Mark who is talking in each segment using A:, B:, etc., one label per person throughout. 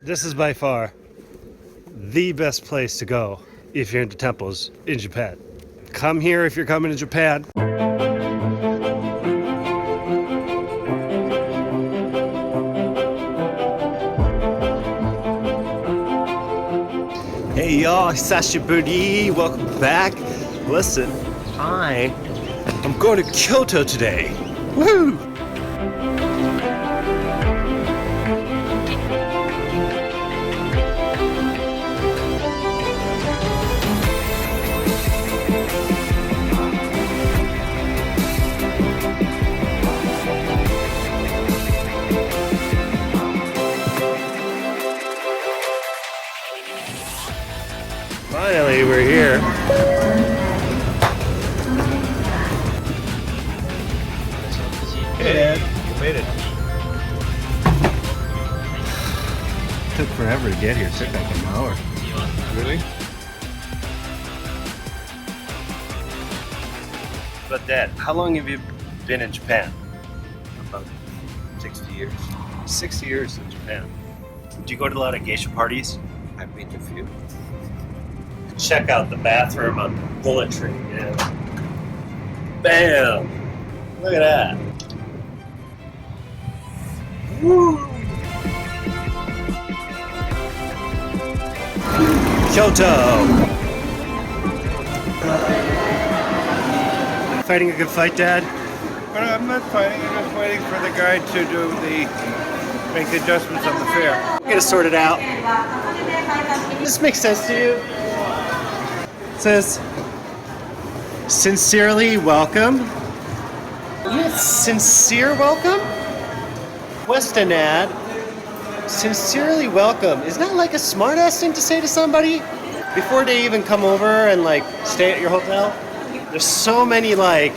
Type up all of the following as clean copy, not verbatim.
A: This is by far the best place to go if you're into temples in Japan. Come here if you're coming to Japan. Hey y'all, hisashiburi, welcome back. Listen, I'm going to Kyoto today. Woo! Finally, we're here. Hey, Dad. You made it. Took forever to get here. It took like an hour. Really? But Dad, how long have you been in Japan?
B: About 60 years.
A: 60 years in Japan. Do you go to a lot of geisha parties?
B: I've been to a few.
A: Check out the bathroom on the bullet tree. Yeah. Bam! Look at that. Woo! Kyoto! Fighting a good fight, Dad?
B: But I'm not fighting, I'm just waiting for the guy to make the adjustments on the fare.
A: I'm gonna sort it out. Does this make sense to you? It says, sincerely welcome. Sincere welcome? Western ad. Sincerely welcome. Isn't that like a smart ass thing to say to somebody before they even come over and like stay at your hotel? There's so many like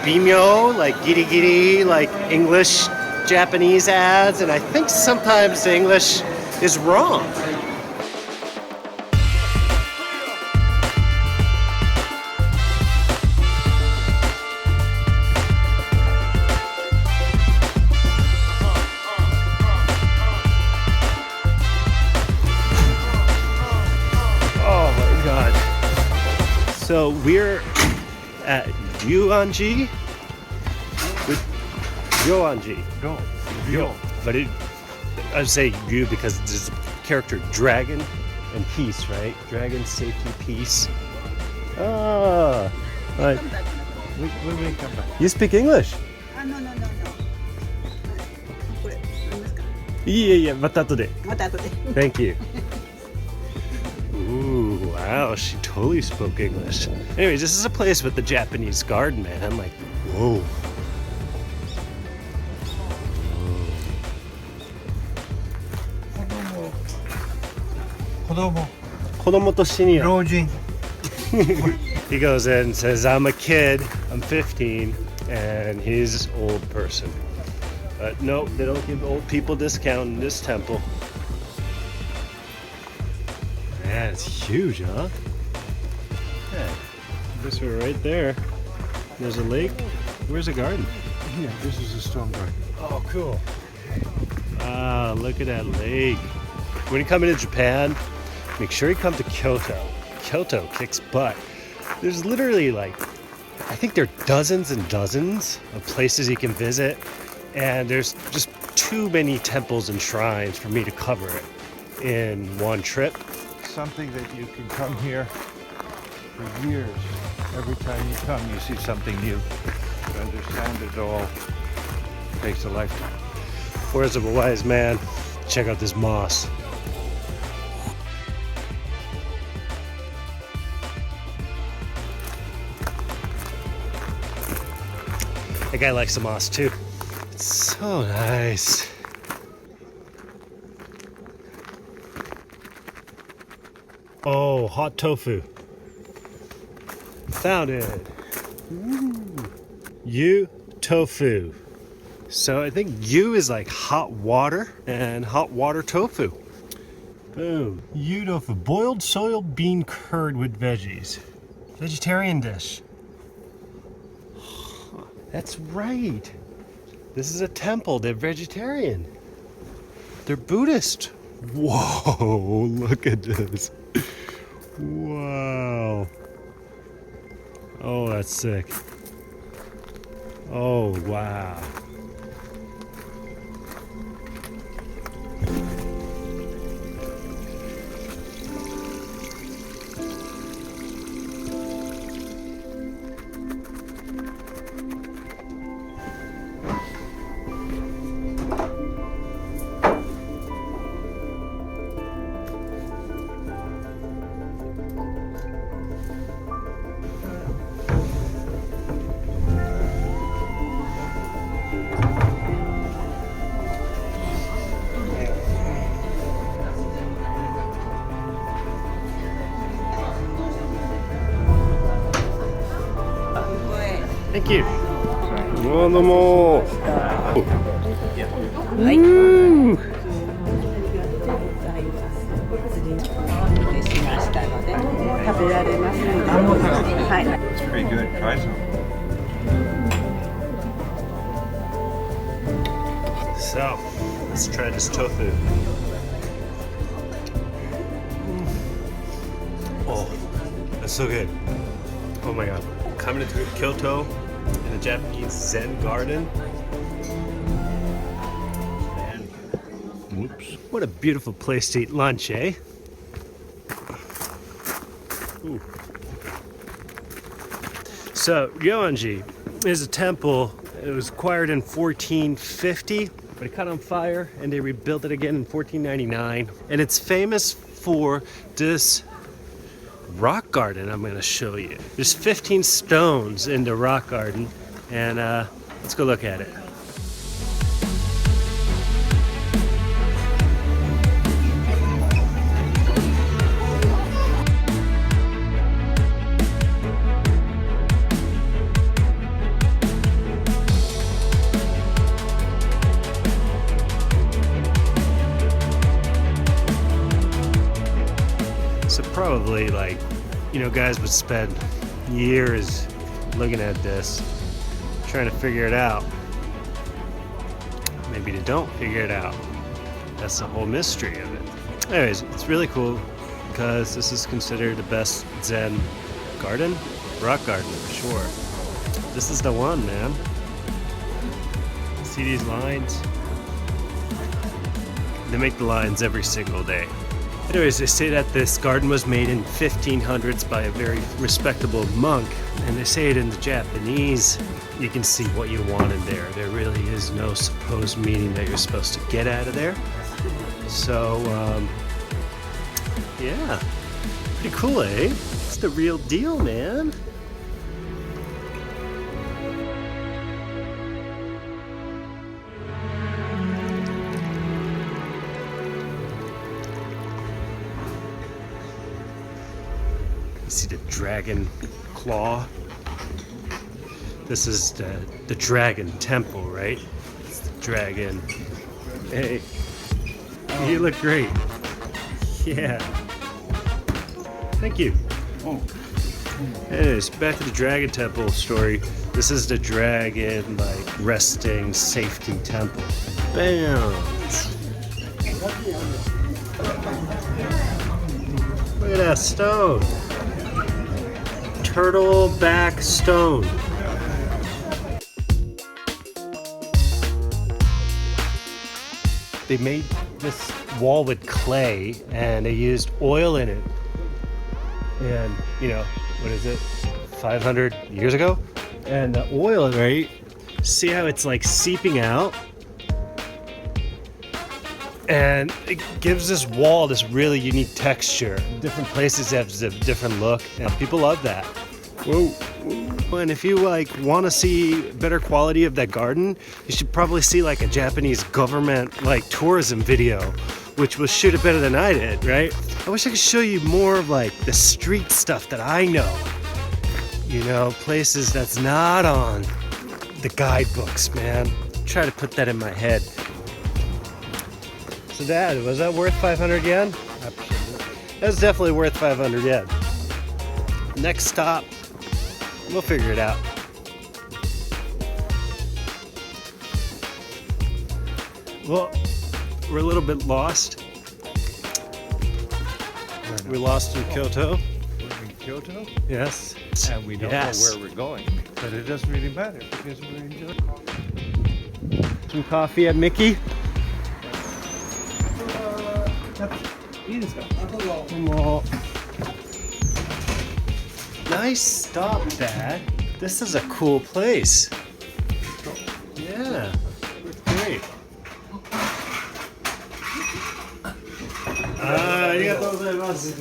A: bimyo, like giri giri, like English, Japanese ads, and I think sometimes the English is wrong. So we're at Ryōan-ji with Ryoan-ji.
B: Ryo.
A: But I say Ryu because there's a character dragon and peace, right? Dragon, safety, peace. Ah, right.
B: When we come back.
A: You speak English?
C: No. これ何ですか？
A: いえ、また後で。
C: また後で。
A: Thank you. Ooh, wow, she totally spoke English. Anyways, this is a place with the Japanese garden, man. I'm like, whoa. 子供とシニア。
B: 老人。
A: He goes in and says, I'm a kid, I'm 15, and he's an old person. But no, they don't give old people discount in this temple. Man, it's huge, huh? Yeah, this one right there. There's a lake. Where's the garden?
B: Yeah, this is a stone garden.
A: Oh, cool. Ah, look at that lake. When you come into Japan, make sure you come to Kyoto. Kyoto kicks butt. There's literally like, I think there are dozens and dozens of places you can visit, and there's just too many temples and shrines for me to cover it in one trip.
B: Something that you can come here for years. Every time you come, you see something new. To understand it all takes a lifetime.
A: Words of a wise man. Check out this moss. That guy likes the moss too. It's so nice. Oh, hot tofu. Found it. Yu tofu. So I think yu is like hot water and hot water tofu. Boom. Yu tofu. Boiled soybean curd with veggies. Vegetarian dish. That's right. This is a temple. They're vegetarian. They're Buddhist. Whoa, look at this. Wow. Oh, that's sick. Oh, wow. Thank you. どうも。
C: はい。しましたので食べられますので。はい。
B: It's pretty good. Try some.
A: So, let's try this tofu. Oh, that's so good. Oh my god. Coming into Kyoto in a Japanese Zen garden.
B: Whoops.
A: What a beautiful place to eat lunch, eh? Ooh. So, Ryōan-ji is a temple. It was acquired in 1450, but it caught on fire and they rebuilt it again in 1499. And it's famous for this rock garden I'm going to show you. There's 15 stones in the rock garden, and let's go look at it. So probably, like, you know, guys would spend years looking at this, trying to figure it out. Maybe they don't figure it out. That's the whole mystery of it. Anyways, it's really cool because this is considered the best Zen garden, rock garden for sure. This is the one, man. See these lines? They make the lines every single day. Anyways, they say that this garden was made in 1500s by a very respectable monk, and they say it in the Japanese. You can see what you want in there. There really is no supposed meaning that you're supposed to get out of there. So, yeah, pretty cool, eh? It's the real deal, man. You see the dragon claw? This is the dragon temple, right? It's the dragon. Hey, you look great. Yeah. Thank you. Anyways, back to the dragon temple story. This is the dragon, like, resting safety temple. Bam! Look at that stone. Turtle back stone. They made this wall with clay and they used oil in it. And, you know, what is it, 500 years ago? And the oil, right? See how it's like seeping out? And it gives this wall this really unique texture. Different places have a different look, and people love that. Whoa. And if you like want to see better quality of that garden, you should probably see like a Japanese government like tourism video, which will shoot it better than I did, right? I wish I could show you more of like the street stuff that I know. You know, places that's not on the guidebooks, man. Try to put that in my head. So Dad, was that worth 500 yen? Absolutely. That was definitely worth 500 yen. Next stop, we'll figure it out. Well, we're a little bit lost We're lost in Kyoto.
B: We're in Kyoto,
A: Yes.
B: and we don't
A: Yes.
B: know where we're going, but it doesn't really matter because we're enjoying.
A: Some coffee at Mickey. Nice stop, Dad. This is a cool place. Yeah, it's great. Ah, ありがとうございます。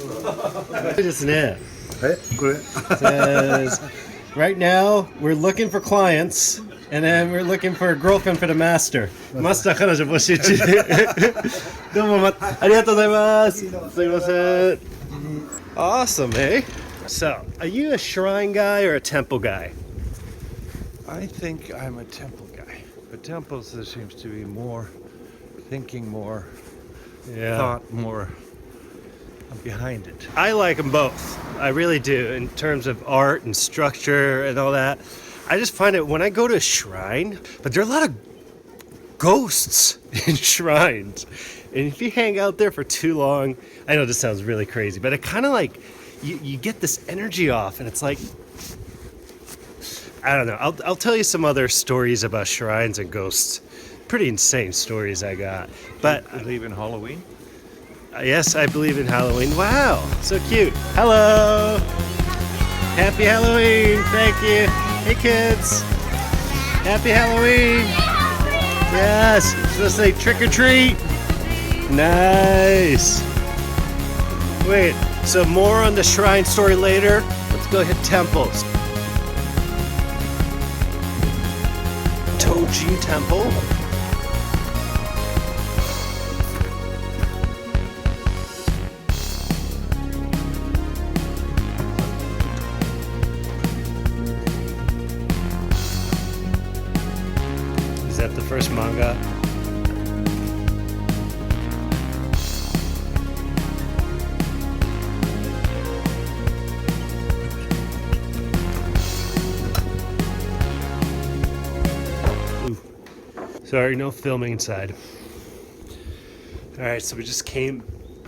A: ですね。Says, right now we're looking for clients, and then we're looking for a girlfriend for the master. Master 彼女募集中。どうもありがとうございます。すいません。Awesome, eh? So, are you a shrine guy or a temple guy?
B: I think I'm a temple guy, but temples there seems to be more thinking, more thought, more behind it.
A: I like them both. I really do, in terms of art and structure and all that. I just find it when I go to a shrine, but there are a lot of ghosts in shrines. And if you hang out there for too long, I know this sounds really crazy, but it kind of like, you get this energy off, and it's like, I don't know. I'll tell you some other stories about shrines and ghosts. Pretty insane stories I got. But
B: I believe in Halloween.
A: Yes, I believe in Halloween. Wow, so cute. Hello. Happy Halloween. Thank you. Hey, kids. Happy Halloween. Yes. Supposed to say trick or treat. Nice. Wait, so more on the shrine story later. Let's go hit temples. Tojiin Temple. Is that the first manga? Sorry, no filming inside. All right, so we just came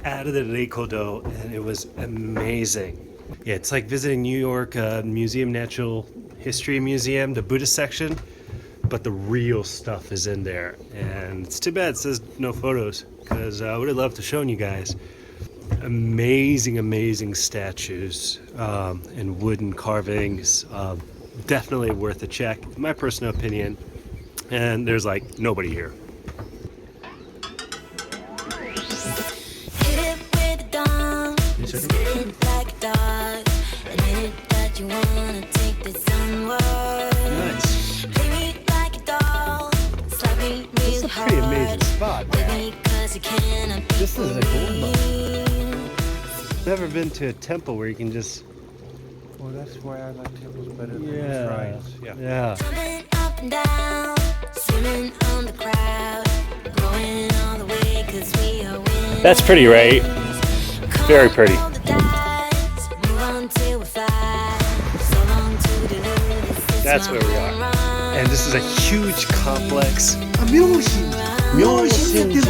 A: out of the Reikodo, and it was amazing. Yeah, it's like visiting New York Museum, Natural History Museum, the Buddhist section, but the real stuff is in there. And it's too bad it says no photos, because I would have loved to show you guys. Amazing, amazing statues and wooden carvings. Definitely worth a check, in my personal opinion. And there's like nobody here. Nice. This is a pretty amazing spot, man. This is a gold mine. Never been to a temple where you can just.
B: Well, that's why I like temples better than
A: Yeah.
B: shrines.
A: Yeah.
D: Down, swimming on the crowd, going all the way 'cause we are winners.
A: That's pretty, right? Very pretty. That's where we are. And this is a huge complex. Myoshinji.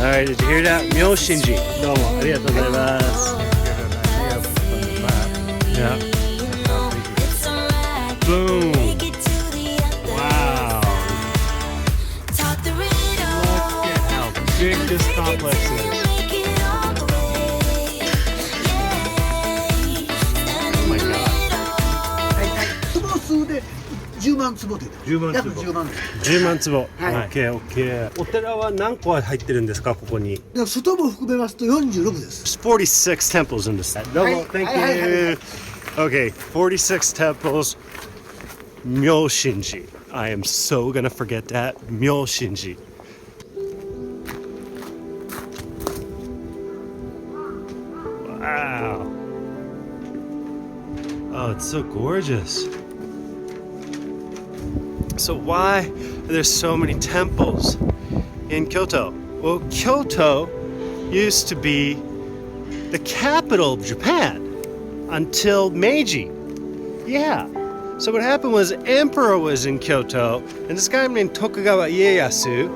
A: Alright, did you hear that? Myoshinji. Domo, arigatou gozaimasu.
B: Get an idea from the map.
A: Yeah.
B: How big it is.
A: Boom. Wow. Look at how big this complex is. Oh my god.
E: 坪数で10万坪で
B: 10万
E: 約
B: 坪
E: 10万です。
A: 10万坪。
E: はい
A: OK, OK. お寺は何個入ってるんですか、ここに。
E: で外も含めますと46です。
A: There's 46 temples in this. Domo, thank you. Okay, 46 temples. Myoshinji. I am so gonna forget that. Myoshinji. Wow. Oh, it's so gorgeous. So why are there so many temples in Kyoto? Well, Kyoto used to be the capital of Japan until Meiji. Yeah. So what happened was emperor was in Kyoto, and this guy named Tokugawa Ieyasu,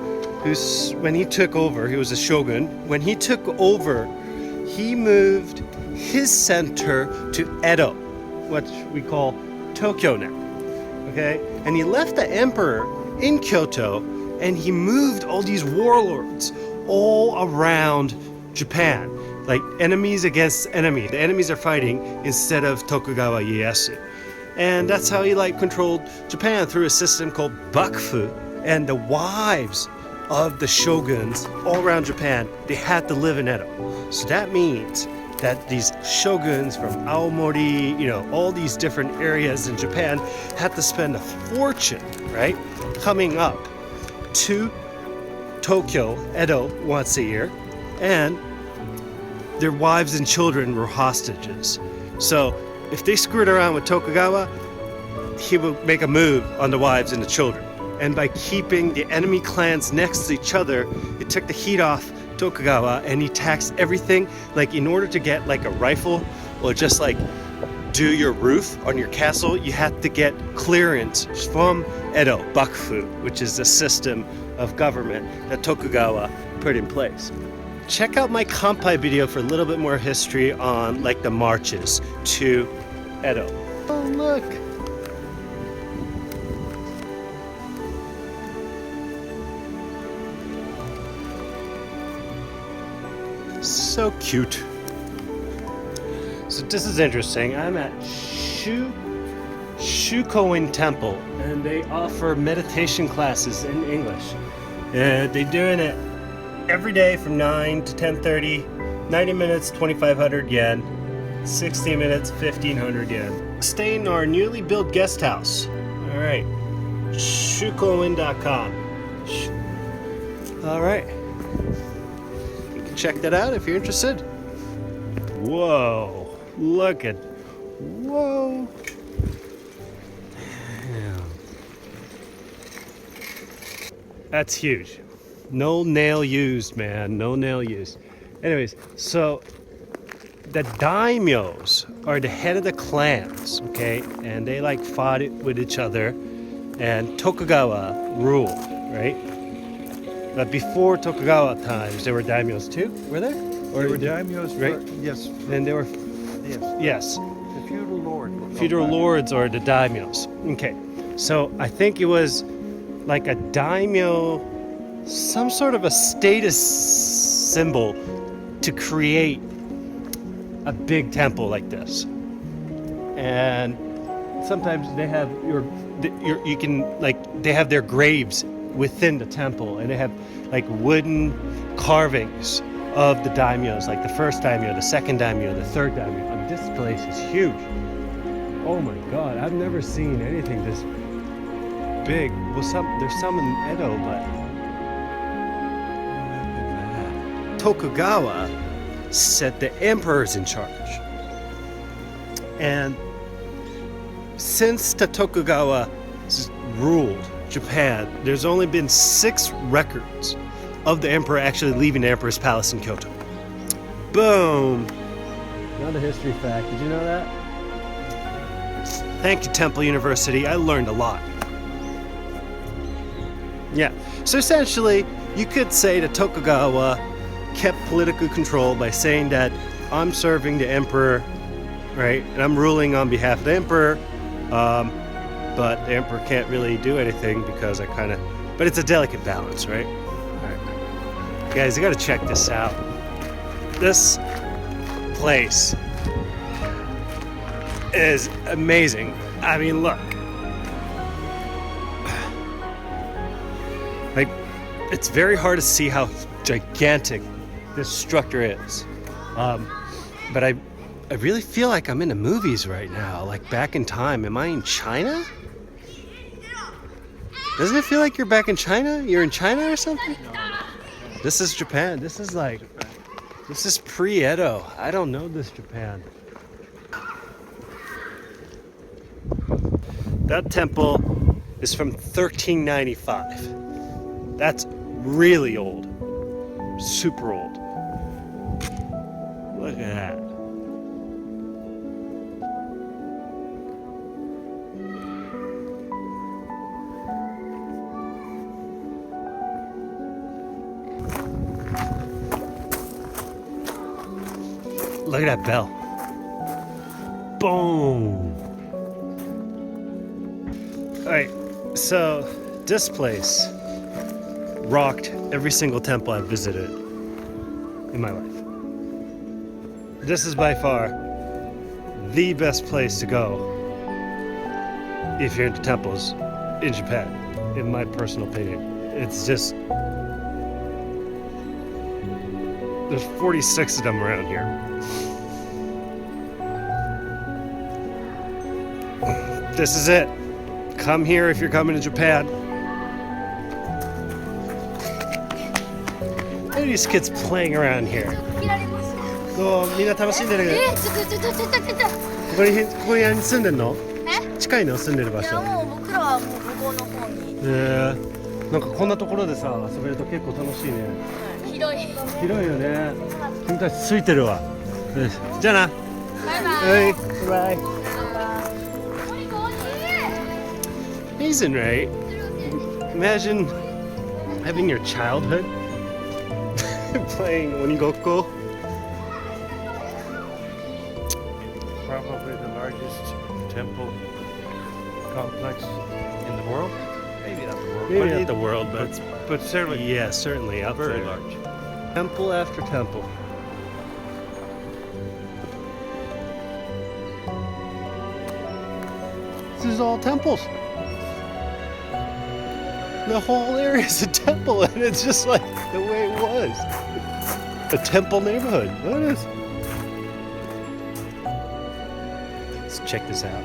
A: when he took over, he was a shogun. When he took over, he moved his center to Edo, what we call Tokyo now. Okay? And he left the emperor in Kyoto, and he moved all these warlords all around Japan. Like enemies against enemy. The enemies are fighting instead of Tokugawa Ieyasu. And that's how he like controlled Japan through a system called Bakufu. And the wives of the shoguns all around Japan, they had to live in Edo. So that means that these shoguns from Aomori, you know, all these different areas in Japan had to spend a fortune, right, coming up to Tokyo, Edo, once a year, and their wives and children were hostages. So if they screwed around with Tokugawa, he would make a move on the wives and the children. And by keeping the enemy clans next to each other, it took the heat off Tokugawa, and he taxed everything. Like in order to get like a rifle or just like do your roof on your castle, you had to get clearance from Edo, Bakufu, which is the system of government that Tokugawa put in place. Check out my Kampai video for a little bit more history on like the marches to Edo. Oh look! So cute. So this is interesting. I'm at Shukoin Temple, and they offer meditation classes in English. They're doing it every day from 9 to 10:30, 90 minutes, 2,500 yen, 60 minutes, 1,500 yen. Stay in our newly built guest house. All right, shukoin.com. All right. Check that out if you're interested. Whoa, look at, whoa. Damn. That's huge. No nail used, man, no nail used. Anyways, so the daimyos are the head of the clans, okay? And they like fought it with each other, and Tokugawa ruled, right? But before Tokugawa times, there were daimyos too, were there? Or
B: There were daimyos,
A: right?
B: Yes.
A: And there were, yes,
B: The feudal lord.
A: feudal lords or the daimyos. Okay, so I think it was like a daimyo, some sort of a status symbol to create a big temple like this. And sometimes they have you can like, they have their graves within the temple, and they have like wooden carvings of the daimyos, like the first daimyo, the second daimyo, the third daimyo. And this place is huge. Oh my god, I've never seen anything this big. Well, there's some in Edo, but Tokugawa said the emperor's in charge. And since the Tokugawa ruled Japan, there's only been 6 records of the emperor actually leaving the emperor's palace in Kyoto. Boom! Another history fact. Did you know that? Thank you, Temple University. I learned a lot. Yeah. So essentially, you could say that Tokugawa kept political control by saying that I'm serving the emperor, right? And I'm ruling on behalf of the emperor. But the emperor can't really do anything because but it's a delicate balance, right? All right. Guys, you gotta check this out. This place is amazing. I mean, look. Like, it's very hard to see how gigantic this structure is. But I really feel like I'm in the movies right now, like back in time. Am I in China? Doesn't it feel like you're back in China? You're in China or something? This is Japan. This is pre-Edo. I don't know this Japan. That temple is from 1395. That's really old. Super old. Look at that. Look at that bell. Boom. All right, so this place rocked every single temple I've visited in my life. This is by far the best place to go if you're into temples in Japan, in my personal opinion. It's just, there's 46 of them around here. This is it. Come here if you're coming to Japan. Look at these kids playing around here. みんな楽しんでる。ここに住んでんの？近いの住んでる場所。
F: もう僕らはもう向こうの方に。
A: なんかこんなところでさ遊べると結構楽しいね。
F: 広い。
A: 広いよね。君たちついてるわ。じゃあな。
F: バイバイ。
A: バイバイ。Amazing, right? Imagine having your childhood playing onigokko.
B: Probably the largest temple complex in the world. Maybe not the world.
A: Maybe not the world,
B: but certainly
A: yeah, certainly up
B: very
A: there.
B: large.
A: Temple after temple. This is all temples. The whole area is a temple, and it's just like the way it was. A temple neighborhood. Look at this. Let's check this out.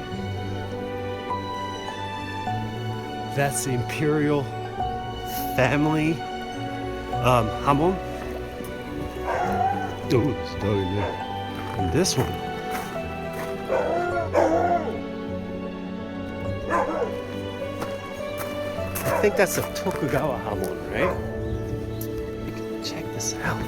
A: That's the imperial family hamon. Oh, it's down there. And this one. I think that's a Tokugawa hamon, right? Check this out.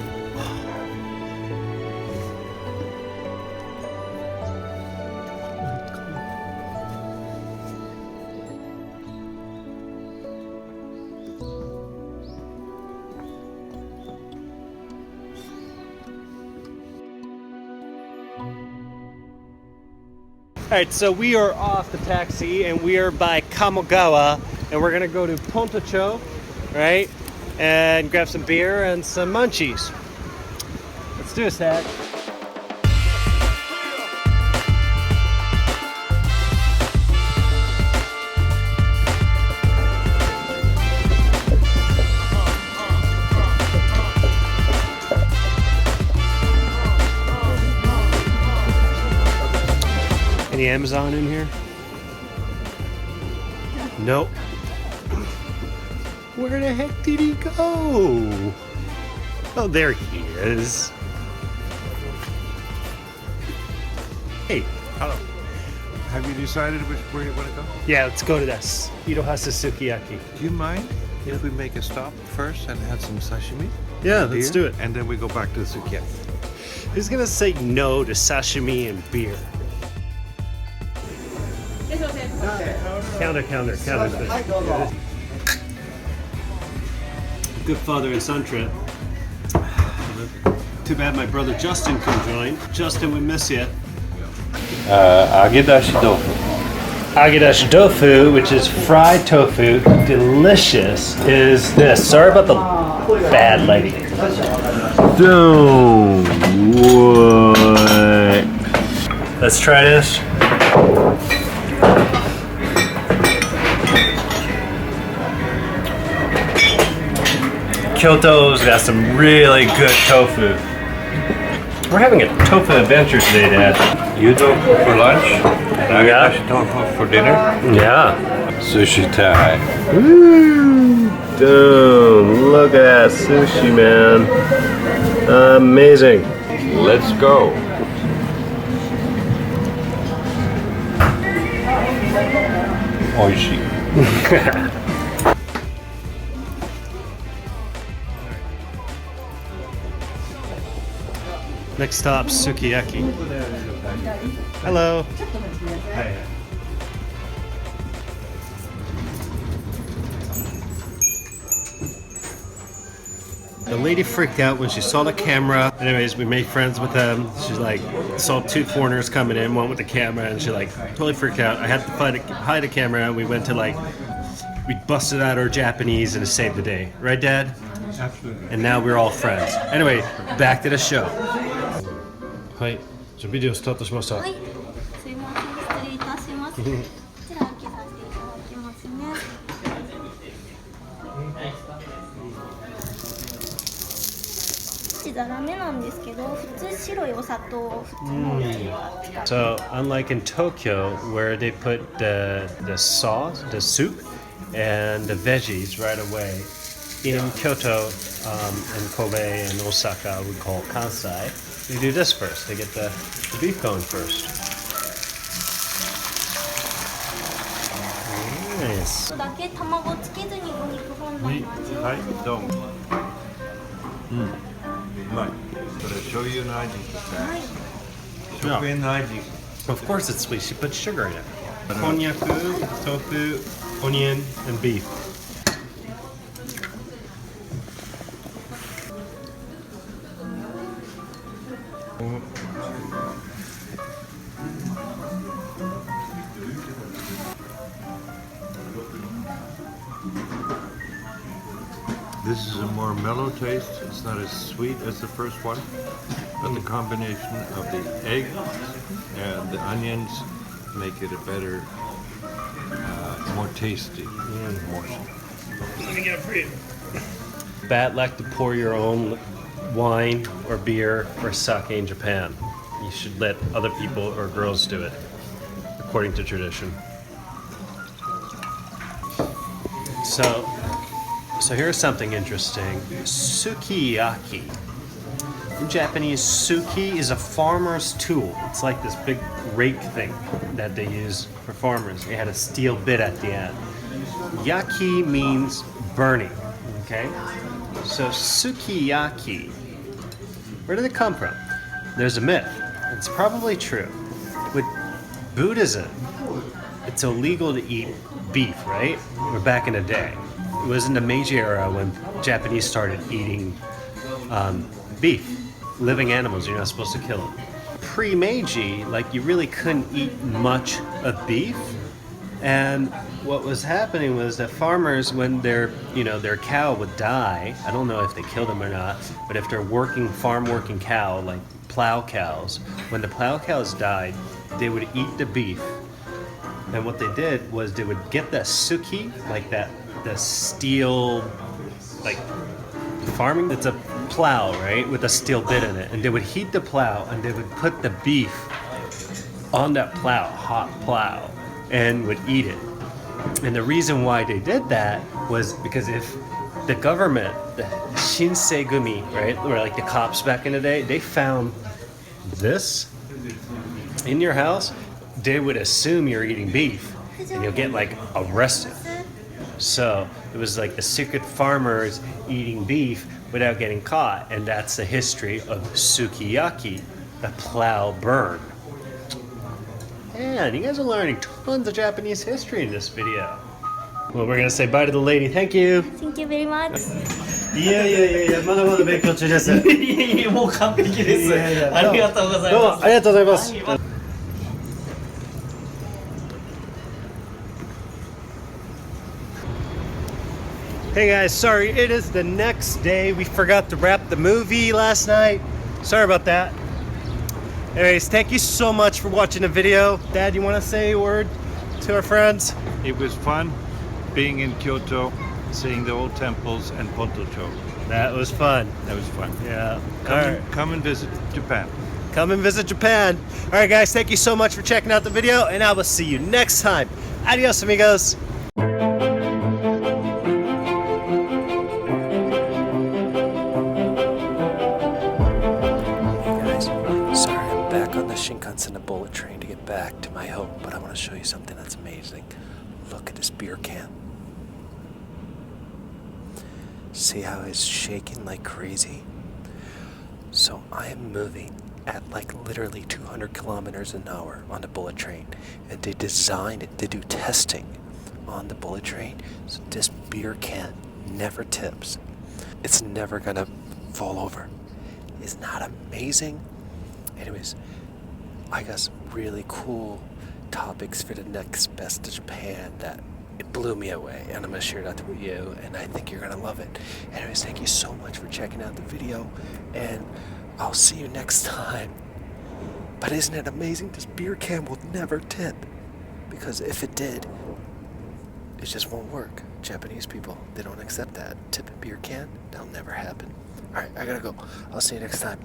A: All right, so we are off the taxi and we are by Kamogawa and we're gonna go to Ponto-cho, right? And grab some beer and some munchies. Let's do a set. Any Amazon in here? Nope. Where the heck did he go? Oh, there he is. Hey.
B: Hello. Have you decided where you want to go?
A: Yeah, let's go to this. Irohasa Sukiyaki.
B: Do you mind if we make a stop first and have some sashimi?
A: Yeah, let's do it.
B: And then we go back to the Sukiyaki.
A: Who's gonna say no to sashimi and beer? Counter. Good father and son trip. Too bad my brother Justin couldn't join. Justin, we miss you.
B: Agedashi tofu.
A: Agedashi tofu, which is fried tofu, delicious, is this. Sorry about the bad lighting. Dude, what? Let's try this. Kyoto's got some really good tofu. We're having a tofu adventure today, Dad.
B: Udon for lunch and agedashi tofu for dinner.
A: Yeah.
B: Sushi time.
A: Woo! Dude, look at that sushi, man. Amazing.
B: Let's go. Oishi.
A: Next stop, Sukiyaki. Hello. Hi. The lady freaked out when she saw the camera. Anyways, we made friends with them. She's like, saw two foreigners coming in, one with the camera, and she like totally freaked out. I had to hide the camera, and we went to like, we busted out our Japanese and it saved the day. Right, Dad?
B: Absolutely.
A: And now we're all friends. Anyway, back to the show. はい、じゃあビデオスタートしました。
F: はい、すいません、失礼いたします。こちら開けさせていただきますね。ザラメなんですけど、普通白いお砂糖を普通のお家は使って。
A: So unlike in Tokyo, where they put the sauce, the soup, and the veggies right away, in Kyoto and Kobe and Osaka, we call Kansai, they do this first. They get the beef going first. Nice.
F: ちょっとだけ卵つけずにお肉本来の味を。
B: はい、どうも。うまい。これ醤油の味とか、食塩の味。
A: Of course it's sweet. She put sugar in it. Konnyaku, tofu, onion, and beef.
B: This is a more mellow taste. It's not as sweet as the first one, but the combination of the egg and the onions make it a better, more tasty. More.
A: Let me get it for you. Bad luck to pour your own wine or beer or sake in Japan. You should let other people or girls do it, according to tradition. So here's something interesting. Sukiyaki. In Japanese, suki is a farmer's tool. It's like this big rake thing that they use for farmers. It had a steel bit at the end. Yaki means burning, okay? So sukiyaki, where did it come from? There's a myth. It's probably true. With Buddhism, it's illegal to eat beef, right? Or back in the day. It was in the Meiji era when Japanese started eating beef, living animals. You're not supposed to kill them. Pre-Meiji, like you really couldn't eat much of beef, and what was happening was that farmers, when their cow would die, I don't know if they killed them or not, but if they're farm working cow, like plow cows, when the plow cows died, they would eat the beef, and what they did was they would get that suki, like the steel, like farming, it's a plow, right, with a steel bit in it, and they would heat the plow and they would put the beef on that plow, hot plow, and would eat it. And the reason why they did that was because if the government, the Shinsei-gumi, right, or like the cops back in the day, they found this in your house, they would assume you're eating beef and you'll get like arrested. So it was like the secret farmers eating beef without getting caught, and that's the history of sukiyaki, the plow burn. Man, you guys are learning tons of Japanese history in this video. Well, we're gonna say bye to the lady. Thank you.
F: Thank you very much.
A: いやいやいやいや、まだまだ勉強中です。
G: いえいえ、もう完璧です。ありがとうござい
A: どう
G: ます。
A: もありがとうございます。Hey guys, sorry, it is the next day. We forgot to wrap the movie last night. Sorry about that. Anyways, thank you so much for watching the video. Dad, you want to say a word to our friends?
B: It was fun being in Kyoto, seeing the old temples and Ponto-cho.
A: That was fun.
B: That was fun.
A: Yeah.
B: Come and visit Japan.
A: Come and visit Japan. All right, guys, thank you so much for checking out the video, and I will see you next time. Adios, amigos.
H: Shinkansen, a bullet train to get back to my home, but I want to show you something that's amazing. Look at this beer can. See how it's shaking like crazy? So I am moving at like literally 200 kilometers an hour on the bullet train, and they designed it to do testing on the bullet train, so this beer can never tips. It's never gonna fall over. Isn't that amazing? Anyways, I got some really cool topics for the next Best of Japan that it blew me away, and I'm going to share that with you, and I think you're going to love it. Anyways, thank you so much for checking out the video, and I'll see you next time. But isn't it amazing? This beer can will never tip, because if it did, it just won't work. Japanese people, they don't accept that. Tip a beer can, that'll never happen. Alright, I gotta go. I'll see you next time.